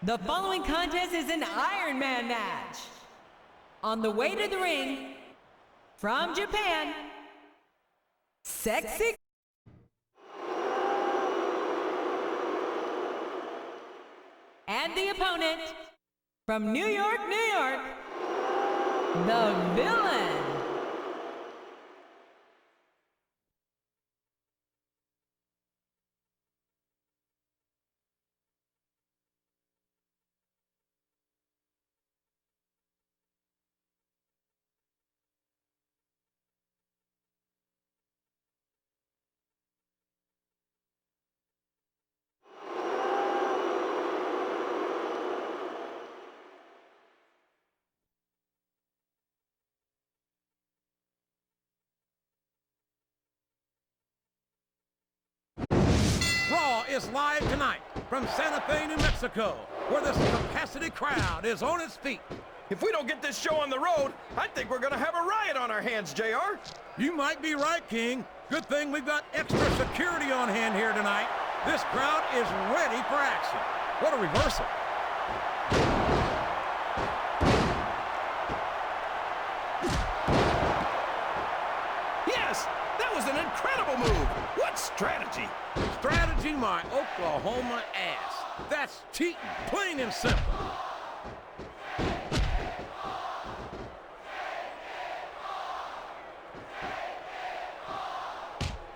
The following contest is an Iron Man match. On the way to the ring, from Japan, Sexy. And the opponent, from New York, New York, the Villain. Is live tonight from Santa Fe, New Mexico, where this capacity crowd is on its feet. If we don't get this show on the road, I think we're gonna have a riot on our hands, JR. You might be right, King. Good thing we've got extra security on hand here tonight. This crowd is ready for action. What a reversal. Yes, that was an incredible move. What strategy? Strategy, my Oklahoma ass. That's cheating, plain and simple.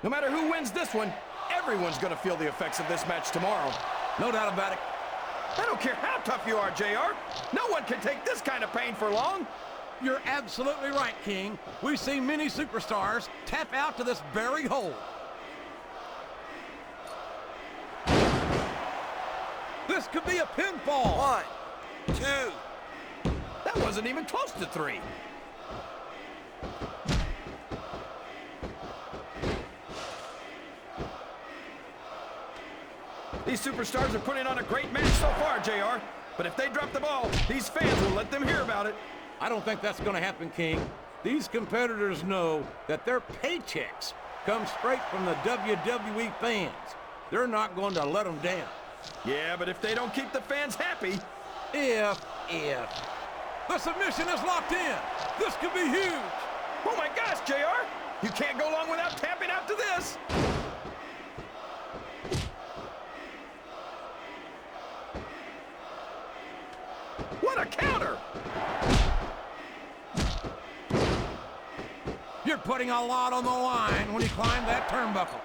No matter who wins this one, everyone's gonna feel the effects of this match tomorrow. No doubt about it. I don't care how tough you are, JR. No one can take this kind of pain for long. You're absolutely right, King. We've seen many superstars tap out to this very hole. This could be a pinfall. 1, 2. That wasn't even close to 3. These superstars are putting on a great match so far, JR. But if they drop the ball, these fans will let them hear about it. I don't think that's going to happen, King. These competitors know that their paychecks come straight from the WWE fans. They're not going to let them down. Yeah, but if they don't keep the fans happy... If. The submission is locked in. This could be huge. Oh my gosh, JR! You can't go long without tapping out to this. What a counter! You're putting a lot on the line when you climb that turnbuckle.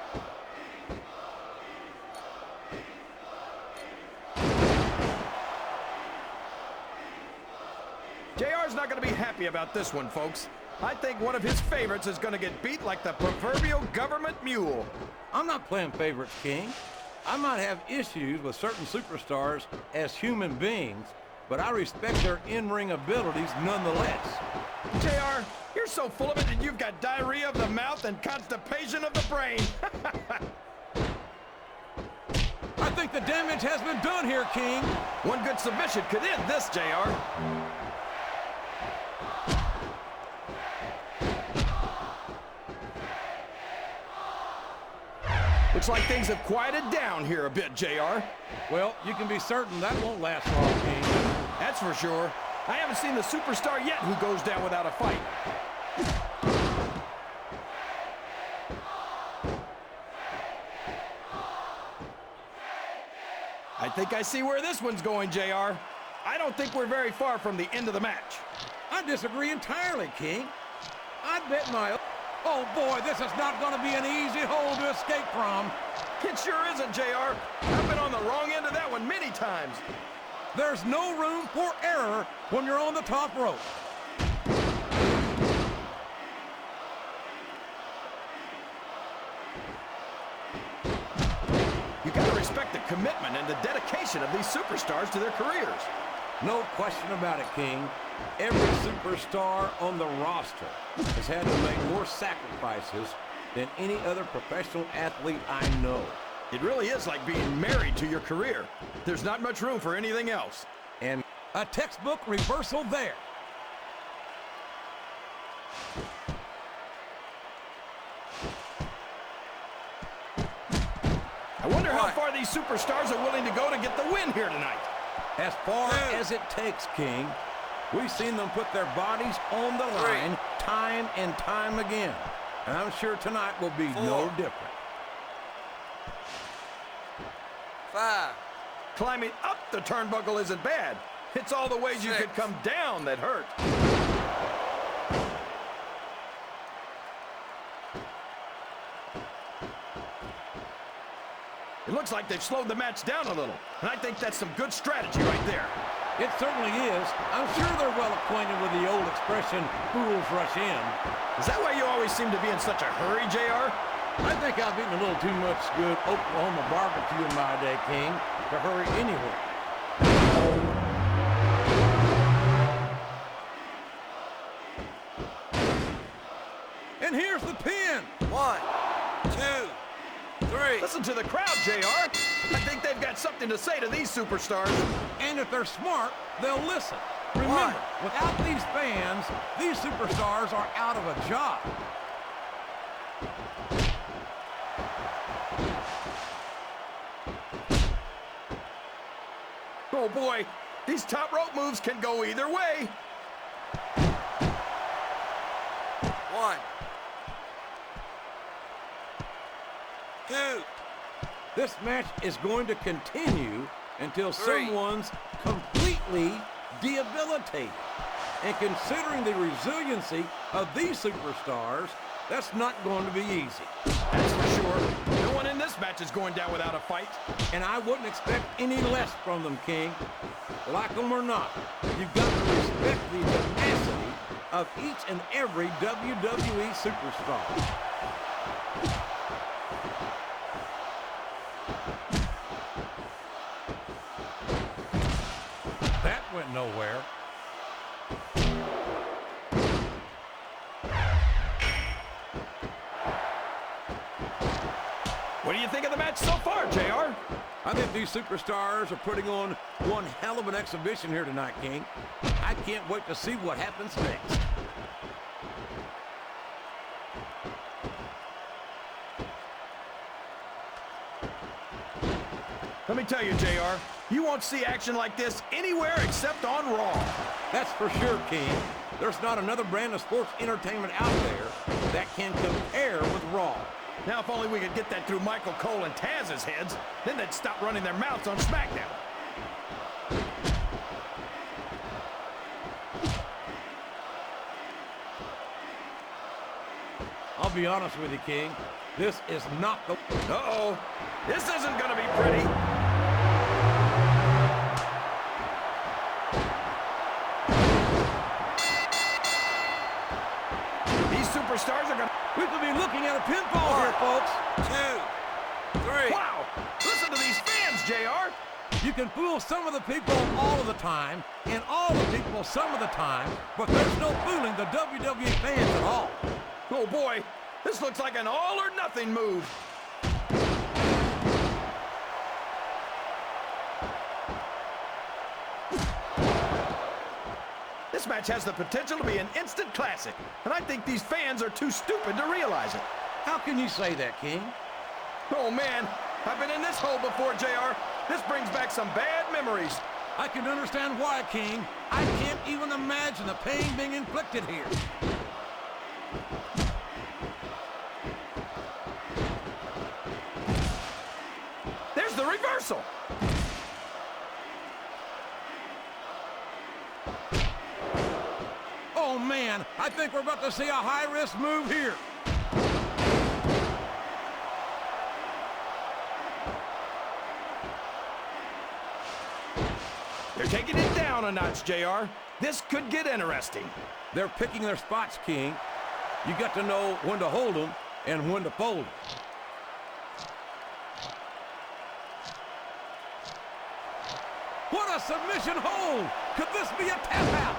JR's not going to be happy about this one, folks. I think one of his favorites is going to get beat like the proverbial government mule. I'm not playing favorites, King. I might have issues with certain superstars as human beings, but I respect their in-ring abilities nonetheless. JR, you're so full of it that you've got diarrhea of the mouth and constipation of the brain. I think the damage has been done here, King. One good submission could end this, JR. Looks like things have quieted down here a bit, JR. Well, you can be certain that won't last long, King. That's for sure. I haven't seen the superstar yet who goes down without a fight. I think I see where this one's going, JR. I don't think we're very far from the end of the match. I disagree entirely, King. I'd bet my... Oh, boy, this is not going to be an easy hole to escape from. It sure isn't, JR. I've been on the wrong end of that one many times. There's no room for error when you're on the top rope. You got to respect the commitment and the dedication of these superstars to their careers. No question about it, King. Every superstar on the roster has had to make more sacrifices than any other professional athlete I know. It really is like being married to your career. There's not much room for anything else. And a textbook reversal there. I wonder how far these superstars are willing to go to get the win here tonight. As far as it takes, King. We've seen them put their bodies on the line time and time again. And I'm sure tonight will be no different. 5. Climbing up the turnbuckle isn't bad. It's all the ways you could come down that hurt. It looks like they've slowed the match down a little, and I think that's some good strategy right there. It certainly is. I'm sure they're well acquainted with the old expression, fools rush in. Is that why you always seem to be in such a hurry, JR? I think I've eaten a little too much good Oklahoma barbecue in my day, King, to hurry anywhere. And here's the pin. 1, 2, 3. Listen to the crowd, JR. I think they've got something to say to these superstars. And if they're smart, they'll listen. Remember, without these fans, these superstars are out of a job. Oh boy, these top rope moves can go either way. 1, 2. This match is going to continue until someone's completely debilitated. And considering the resiliency of these superstars, that's not going to be easy. That's for sure. No one in this match is going down without a fight. And I wouldn't expect any less from them, King. Like them or not, you've got to respect the tenacity of each and every WWE superstar. That went nowhere. What do you think of the match so far, JR? I think these superstars are putting on one hell of an exhibition here tonight, King. I can't wait to see what happens next. Let me tell you, JR, you won't see action like this anywhere except on Raw. That's for sure, King. There's not another brand of sports entertainment out there that can compare with Raw. Now, if only we could get that through Michael Cole and Taz's heads, then they'd stop running their mouths on SmackDown. I'll be honest with you, King. This is not the... Uh-oh. This isn't going to be pretty. These superstars are going to... We could be looking at a pinfall here, folks. 2, 3. Wow! Listen to these fans, JR. You can fool some of the people all of the time, and all the people some of the time, but there's no fooling the WWE fans at all. Oh, boy. This looks like an all-or-nothing move. This match has the potential to be an instant classic, and I think these fans are too stupid to realize it. How can you say that, King? Oh, man. I've been in this hole before, JR. This brings back some bad memories. I can understand why, King. I can't even imagine the pain being inflicted here. There's the reversal. Oh, man, I think we're about to see a high-risk move here. They're taking it down a notch, JR. This could get interesting. They're picking their spots, King. You got to know when to hold them and when to fold them. What a submission hold! Could this be a tap out?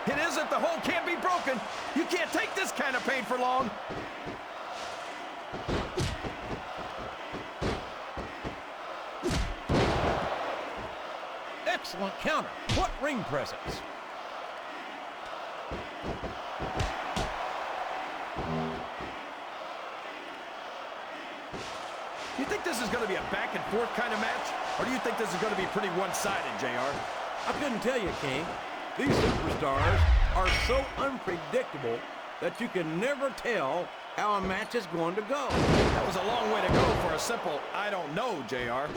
It isn't. The hole can't be broken. You can't take this kind of pain for long. Excellent counter. What ring presence. You think this is going to be a back-and-forth kind of match? Or do you think this is going to be pretty one-sided, JR? I couldn't tell you, King. These superstars are so unpredictable that you can never tell how a match is going to go. That was a long way to go for a simple, I don't know, JR.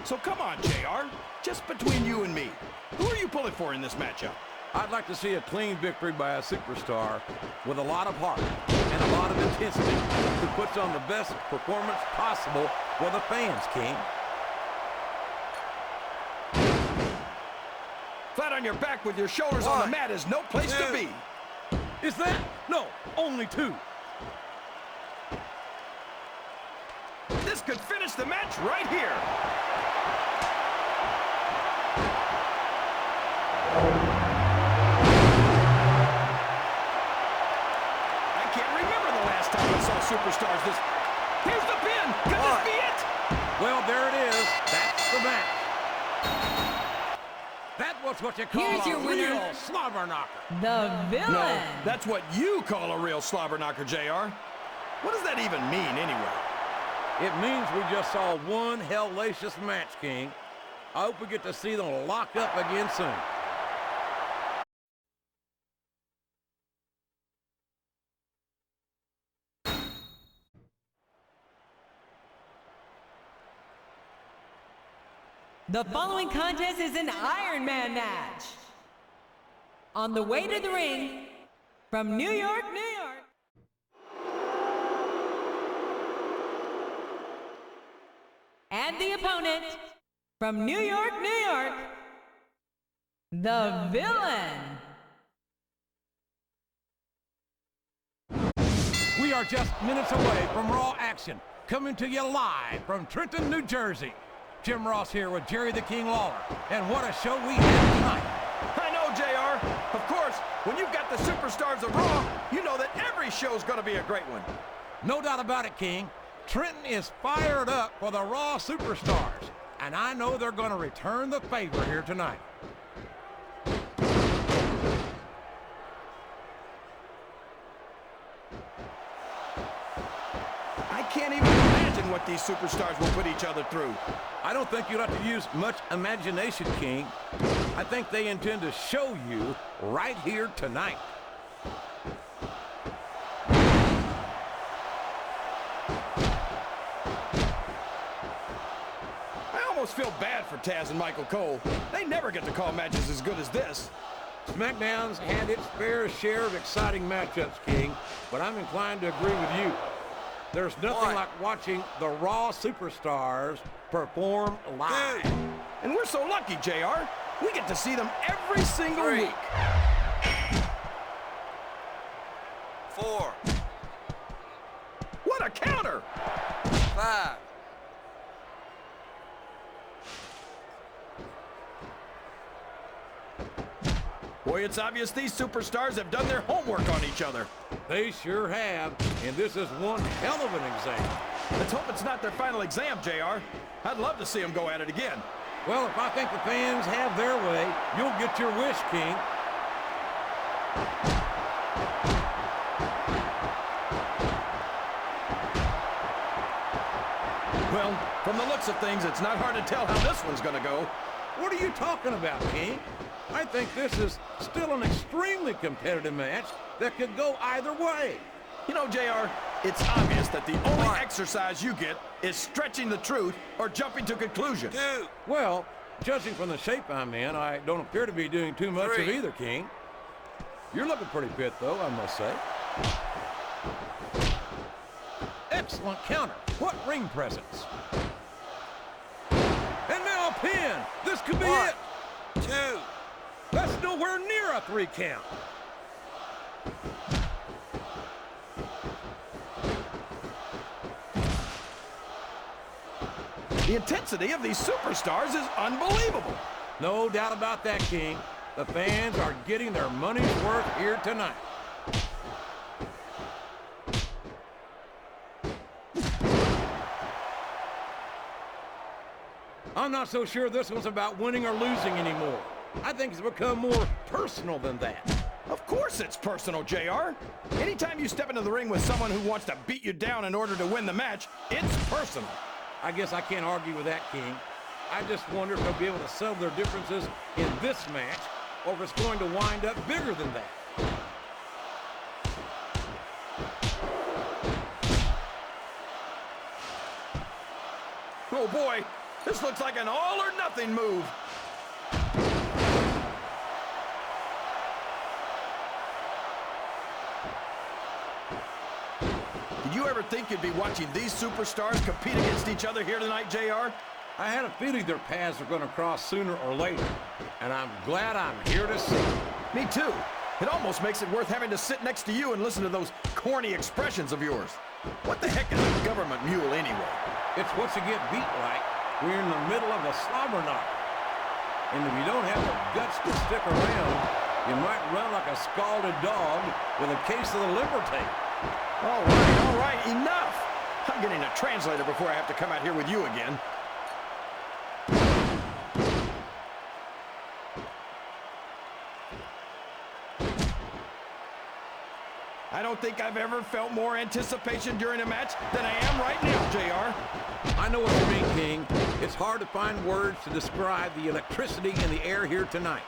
So come on, JR. Just between you and me, who are you pulling for in this matchup? I'd like to see a clean victory by a superstar with a lot of heart and a lot of intensity who puts on the best performance possible for the fans, King. Flat on your back with your shoulders on the mat is no place to be. Is that? No, only 2. This could finish the match right here. I can't remember the last time I saw superstars this. Here's the pin. Could this be it? Well, there it is. That's the match. That was what you call Here's your a winner, real slobber knocker. the villain. No, that's what you call a real slobber knocker, JR. What does that even mean, anyway? It means we just saw one hellacious match, King. I hope we get to see them lock up again soon. The following contest is an Iron Man match. On the way to the ring, from New York, New York. And the opponent, from New York, New York, the villain. We are just minutes away from Raw action, coming to you live from Trenton, New Jersey. Jim Ross here with Jerry the King Lawler, and what a show we have tonight. I know, JR. Of course, when you've got the superstars of Raw, you know that every show's going to be a great one. No doubt about it, King. Trenton is fired up for the Raw superstars, and I know they're going to return the favor here tonight. I can't even imagine what these superstars will put each other through. I don't think you'll have to use much imagination, King. I think they intend to show you right here tonight. I almost feel bad for Taz and Michael Cole. They never get to call matches as good as this. SmackDown's had its fair share of exciting matchups, King, but I'm inclined to agree with you. There's nothing like watching the Raw superstars perform live. And we're so lucky, JR. We get to see them every single week. 4. What a counter! 5. Boy, it's obvious these superstars have done their homework on each other. They sure have, and this is one hell of an exam. Let's hope it's not their final exam, JR. I'd love to see them go at it again. Well, if I think the fans have their way, you'll get your wish, King. Well, from the looks of things, it's not hard to tell how this one's gonna go. What are you talking about, King? I think this is still an extremely competitive match that could go either way. You know, JR, it's obvious that the only exercise you get is stretching the truth or jumping to conclusions. 2. Well, judging from the shape I'm in, I don't appear to be doing too much of 3. either, King. You're looking pretty fit, though, I must say. Excellent counter. What ring presence. And now a pin. This could be 1, it. 2. That's nowhere near a 3 count. The intensity of these superstars is unbelievable. No doubt about that, King. The fans are getting their money's worth here tonight. I'm not so sure this one's about winning or losing anymore. I think it's become more personal than that. Of Of course it's personal, JR. Anytime you step into the ring with someone who wants to beat you down in order to win the match, it's personal. I guess I can't argue with that, King. I just wonder if they'll be able to settle their differences in this match, or if it's going to wind up bigger than that. Oh boy, this looks like an all or nothing move. Did you ever think you'd be watching these superstars compete against each other here tonight, JR? I had a feeling their paths are going to cross sooner or later, and I'm glad I'm here to see it. Me too. It almost makes it worth having to sit next to you and listen to those corny expressions of yours. What the heck is a government mule anyway? It's what you get beat like when you're in the middle of a slobber knocker. And if you don't have the guts to stick around, you might run like a scalded dog with a case of the liver tape. All right, enough! I'm getting a translator before I have to come out here with you again. I don't think I've ever felt more anticipation during a match than I am right now, JR. I know what you mean, King. It's hard to find words to describe the electricity in the air here tonight.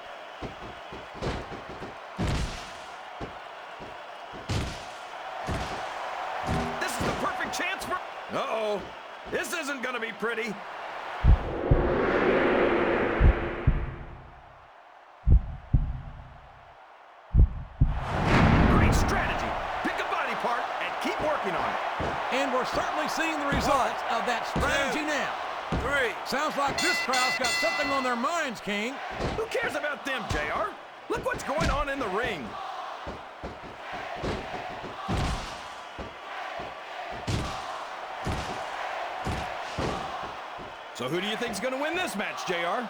This is the perfect chance for... Uh-oh. This isn't gonna be pretty. Great strategy. Pick a body part and keep working on it. And we're certainly seeing the results of that strategy now. 3. Sounds like this crowd's got something on their minds, King. Who cares about them, JR? Look what's going on in the ring. So who do you think's gonna win this match, JR?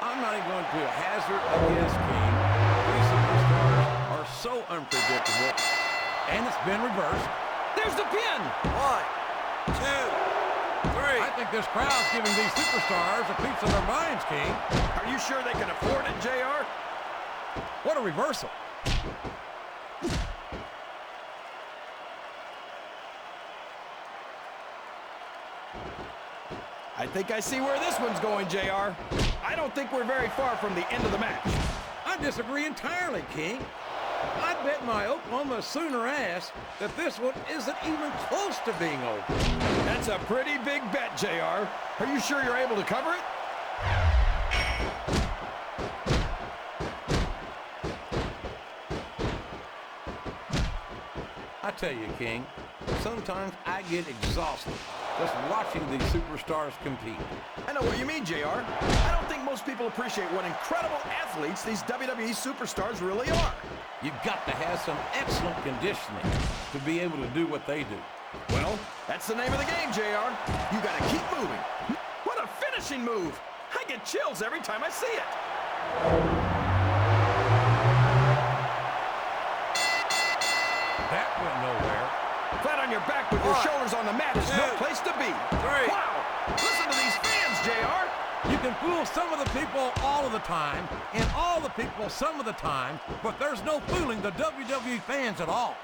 I'm not even going to hazard a guess, King. These superstars are so unpredictable. And it's been reversed. There's the pin! 1, 2, 3. I think this crowd's giving these superstars a piece of their minds, King. Are you sure they can afford it, JR? What a reversal. I think I see where this one's going, JR. I don't think we're very far from the end of the match. I disagree entirely, King. I bet my Oklahoma Sooner ass that this one isn't even close to being over. That's a pretty big bet, JR. Are you sure you're able to cover it? I tell you, King, sometimes I get exhausted just watching these superstars compete. I know what you mean, JR. I don't think most people appreciate what incredible athletes these WWE superstars really are. You've got to have some excellent conditioning to be able to do what they do. Well, that's the name of the game, JR. You gotta keep moving. What a finishing move! I get chills every time I see it. That went nowhere. Flat on your back with your 1, shoulders on the mat is no 2, place to be. 3. Wow! Listen to these fans, JR. You can fool some of the people all of the time, and all the people some of the time, but there's no fooling the WWE fans at all.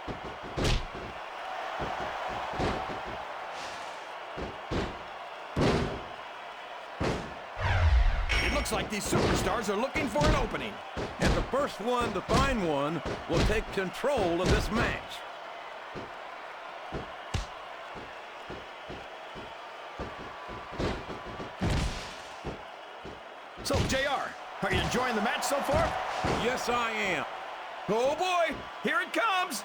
It looks like these superstars are looking for an opening. And the first one to find one will take control of this match. So, JR, are you enjoying the match so far? Yes, I am. Oh boy, here it comes.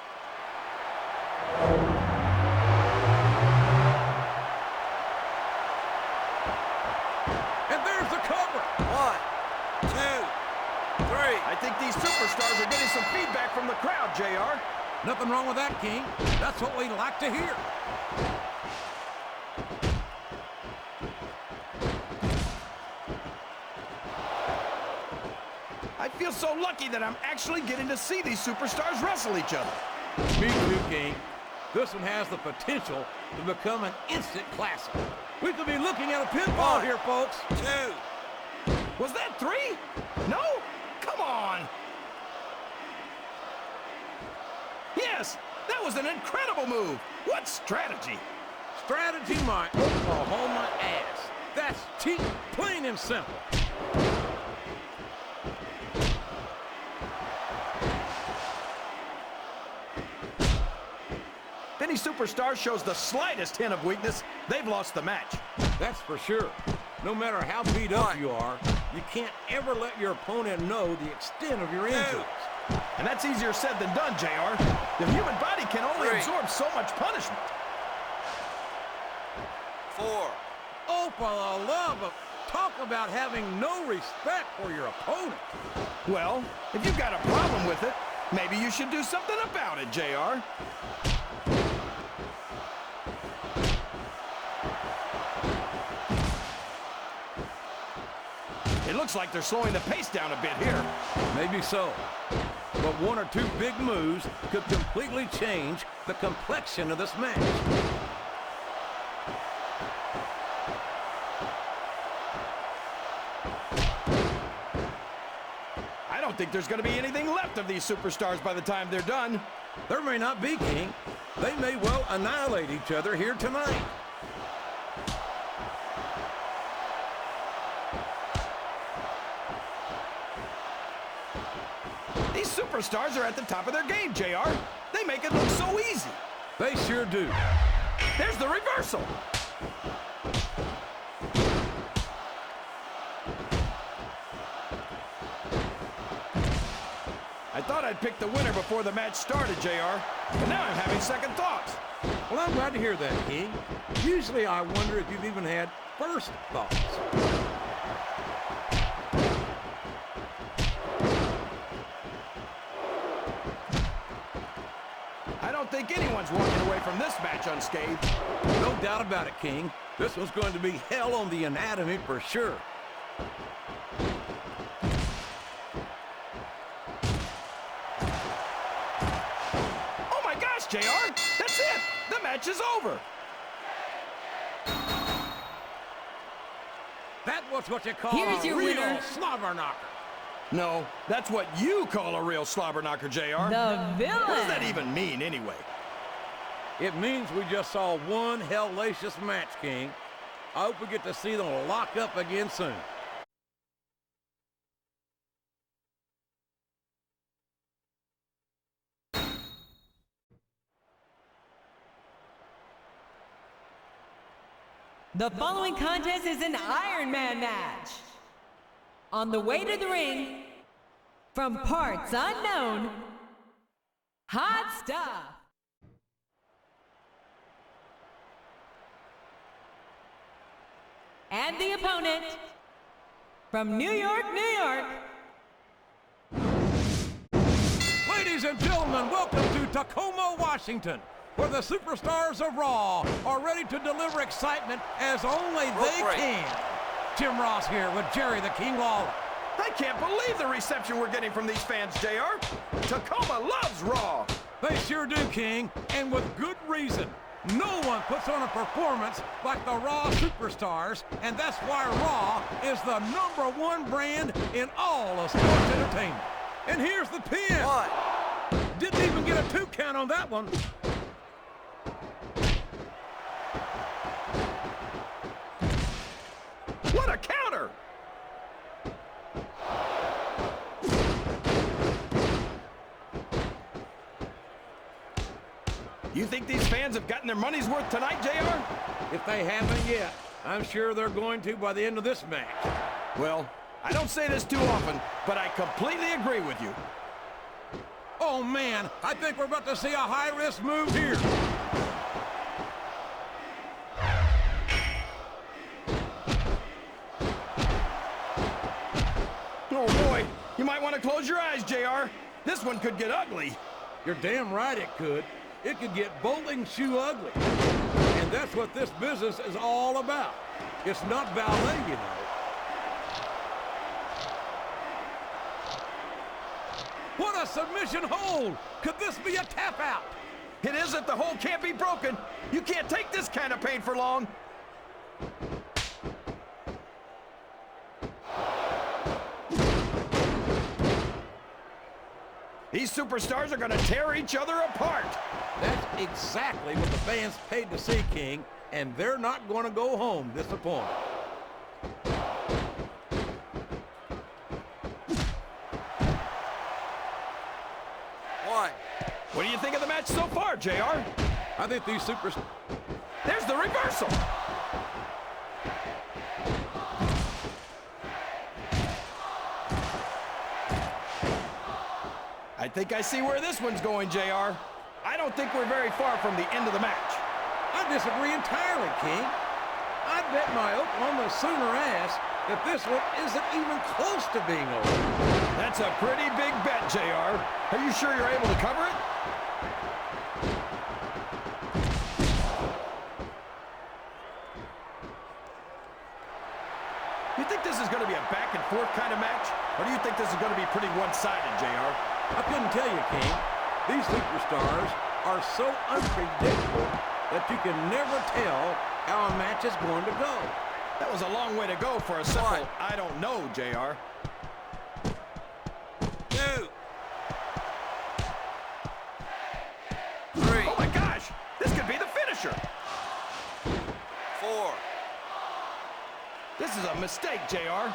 And there's the cover. 1, 2, 3. I think these superstars are getting some feedback from the crowd, JR. Nothing wrong with that, King. That's what we like to hear. I feel so lucky that I'm actually getting to see these superstars wrestle each other. Me too, King. This one has the potential to become an instant classic. We could be looking at a pinfall 1, here, folks. 2. Was that 3? No? Come on. Yes, that was an incredible move. What strategy? Strategy, my Oklahoma ass. That's cheap, plain and simple. If any superstar shows the slightest hint of weakness, they've lost the match. That's for sure. No matter how beat up you are, you can't ever let your opponent know the extent of your injuries. And that's easier said than done, JR. The human body can only absorb so much punishment. 4. Oh, for the love of... Talk about having no respect for your opponent. Well, if you've got a problem with it, maybe you should do something about it, JR. It looks like they're slowing the pace down a bit here. Maybe so. But one or two big moves could completely change the complexion of this match. I don't think there's going to be anything left of these superstars by the time they're done. There may not be, King. They may well annihilate each other here tonight. These superstars are at the top of their game, JR. They make it look so easy. They sure do. There's the reversal. I thought I'd pick the winner before the match started, JR, but now I'm having second thoughts. Well, I'm glad to hear that, King. Usually I wonder if you've even had first thoughts. I don't think anyone's walking away from this match unscathed. No doubt about it, King. This one's going to be hell on the anatomy for sure. Oh my gosh, JR! That's it! The match is over! That was what you call Here's a your real winner. slobber knocker. No, that's what you call a real slobber knocker, JR. The villain. What does that even mean, anyway? It means we just saw one hellacious match, King. I hope we get to see them lock up again soon. The following contest is an Iron Man match. On the way to the ring, from parts unknown, hot stuff. And the opponent, from New York, New York. Ladies and gentlemen, welcome to Tacoma, Washington, where the superstars of Raw are ready to deliver excitement as only they can. Jim Ross here with Jerry the King Lawler. I can't believe the reception we're getting from these fans, JR. Tacoma loves Raw. They sure do, King, and with good reason. No one puts on a performance like the Raw Superstars, and that's why Raw is the #1 brand in all of sports entertainment. And here's the pin. 1. Didn't even get a 2 count on that one. What a counter! You think these fans have gotten their money's worth tonight, JR? If they haven't yet, I'm sure they're going to by the end of this match. Well, I don't say this too often, but I completely agree with you. Oh, man, I think we're about to see a high-risk move here. Oh, boy. You might want to close your eyes, JR. This one could get ugly. You're damn right it could. It could get bowling shoe ugly. And that's what this business is all about. It's not ballet, you know. What a submission hold! Could this be a tap out? It isn't. The hold can't be broken. You can't take this kind of pain for long. These superstars are going to tear each other apart. That's exactly what the fans paid to see, King, and they're not going to go home disappointed. One. What do you think of the match so far, JR? I think these superstars... There's the reversal. I think I see where this one's going, JR. I don't think we're very far from the end of the match. I disagree entirely, King. I'd bet my Oklahoma Sooner ass that this one isn't even close to being over. That's a pretty big bet, JR. Are you sure you're able to cover it? You think this is going to be a back-and-forth kind of match? Or do you think this is going to be pretty one-sided, JR? I couldn't tell you, King. These superstars are so unpredictable that you can never tell how a match is going to go. That was a long way to go for a simple, I don't know, JR. 2. 3. Oh my gosh! This could be the finisher! 4. This is a mistake, JR.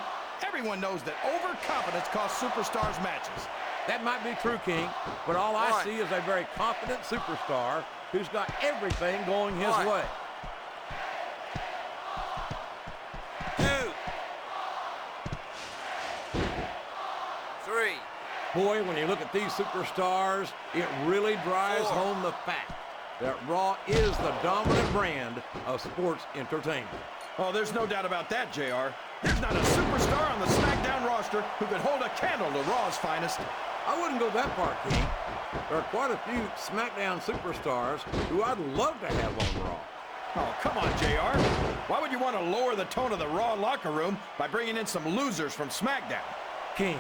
Everyone knows that overconfidence costs superstars matches. That might be true, King, but all I One. see is a very confident superstar who's got everything going his One. way. 2. 3. Boy, when you look at these superstars, it really drives 4. home the fact that Raw is the dominant brand of sports entertainment. Oh, there's no doubt about that, JR. There's not a superstar on the SmackDown roster who could hold a candle to Raw's finest. I wouldn't go that far, King. There are quite a few SmackDown superstars who I'd love to have on Raw. Oh, come on, JR. Why would you want to lower the tone of the Raw locker room by bringing in some losers from SmackDown? King,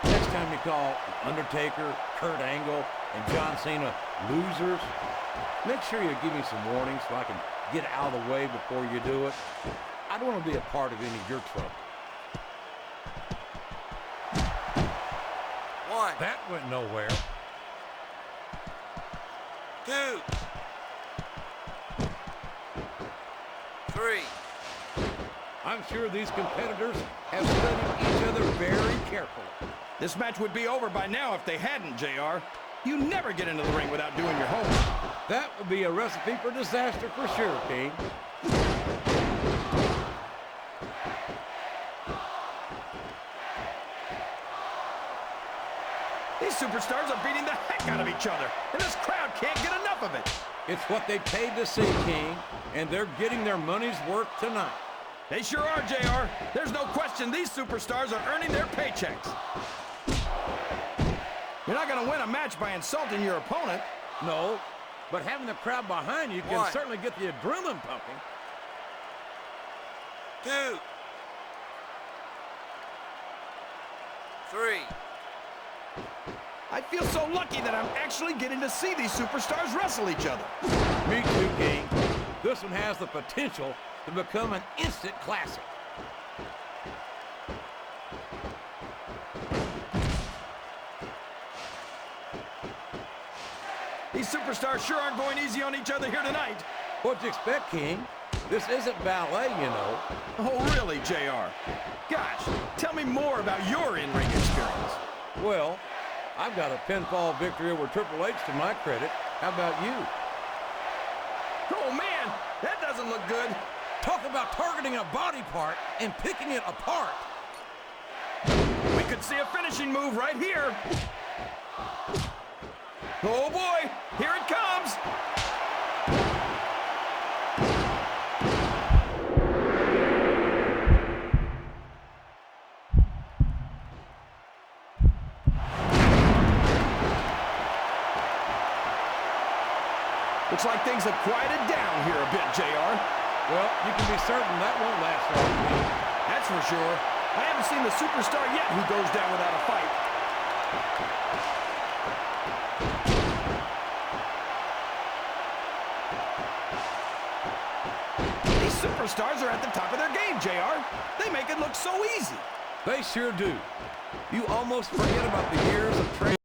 next time you call Undertaker, Kurt Angle, and John Cena losers, make sure you give me some warnings so I can get out of the way before you do it. I don't want to be a part of any of your trouble. 1. That went nowhere. 2. 3. I'm sure these competitors have studied each other very carefully. This match would be over by now if they hadn't, JR. You never get into the ring without doing your homework. That would be a recipe for disaster for sure, King. These superstars are beating the heck out of each other, and this crowd can't get enough of it. It's what they paid to see, King, and they're getting their money's worth tonight. They sure are, JR. There's no question these superstars are earning their paychecks. You're not going to win a match by insulting your opponent. No, but having the crowd behind you can 1. certainly get the adrenaline pumping. 2. 3. I feel so lucky that I'm actually getting to see these superstars wrestle each other. Me too, King. This one has the potential to become an instant classic. These superstars sure aren't going easy on each other here tonight. What'd you expect, King? This isn't ballet, you know. Oh, really, JR? Gosh, tell me more about your in-ring experience. Well, I've got a pinfall victory over Triple H to my credit. How about you? Oh, man, that doesn't look good. Talk about targeting a body part and picking it apart. We could see a finishing move right here. Oh, boy, here it comes. Looks like things have quieted down here a bit, JR. Well, you can be certain that won't last long, King. That's for sure. I haven't seen the superstar yet who goes down without a fight. These superstars are at the top of their game, JR. They make it look so easy. They sure do. You almost forget about the years of training.